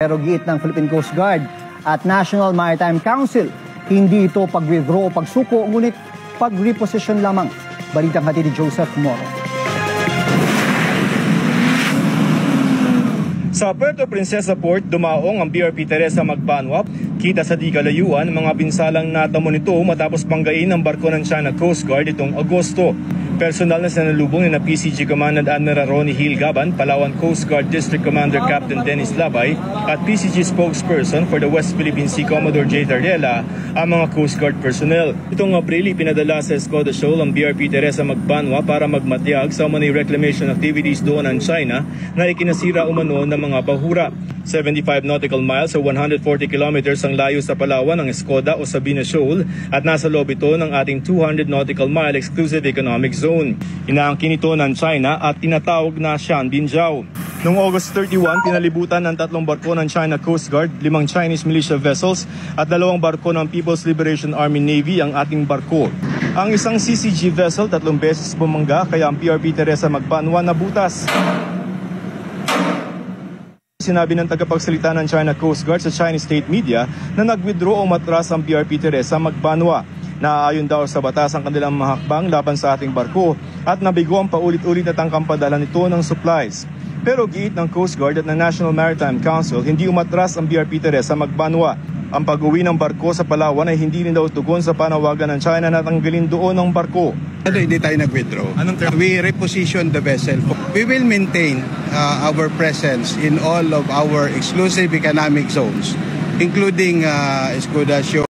Pero giit ng Philippine Coast Guard at National Maritime Council, hindi ito pag-withdraw o pagsuko, ngunit pag-reposition lamang. Balitang hatid ni Joseph Moro. Sa Puerto Princesa Port, dumaong ang BRP Teresa Magbanwa. Kita sa di kalayuan, mga pinsalang natamo nito matapos banggain ng barko ng China Coast Guard itong Agosto. Personal na sinalubong ni na PCG Commandant Admiral Ronnie Hill Gaban, Palawan Coast Guard District Commander Captain Dennis Labay at PCG spokesperson for the West Philippine Sea Commodore J. Tardela ang mga Coast Guard personnel. Itong Abril, pinadala sa Escoda Shoal ang BRP Teresa Magbanwa para magmatyag sa umanay reclamation activities doon ng China na ikinasira umano ng mga bahura. 75 nautical miles o 140 kilometers ang layo sa Palawan ng Escoda o Sabina Shoal at nasa loob ito ng ating 200 nautical mile exclusive economic zone. Inaangkin ito ng China at tinatawag na Shanbinjiao. Noong August 31, pinalibutan ng 3 barko ng China Coast Guard, 5 Chinese militia vessels at 2 barko ng People's Liberation Army Navy ang ating barko. Ang isang CCG vessel 3 beses bumangga kaya ang BRP Teresa Magbanwa nabutas. Sinabi ng tagapagsalita ng China Coast Guard sa Chinese state media na nag-withdraw o matras ang BRP Teresa Magbanwa. Naaayon daw sa batas ang kanilang mahakbang laban sa ating barko at nabigo ang paulit-ulit na tangkang padala nito ng supplies. Pero giit ng Coast Guard at ng National Maritime Council, hindi umatras ang BRP Teresa Magbanwa. Ang pag-uwi ng barko sa Palawan ay hindi rin daw tugon sa panawagan ng China na tanggalin doon ang barko. Hindi tayo nag-withdraw. We reposition the vessel. We will maintain our presence in all of our exclusive economic zones, including Escoda Shoal.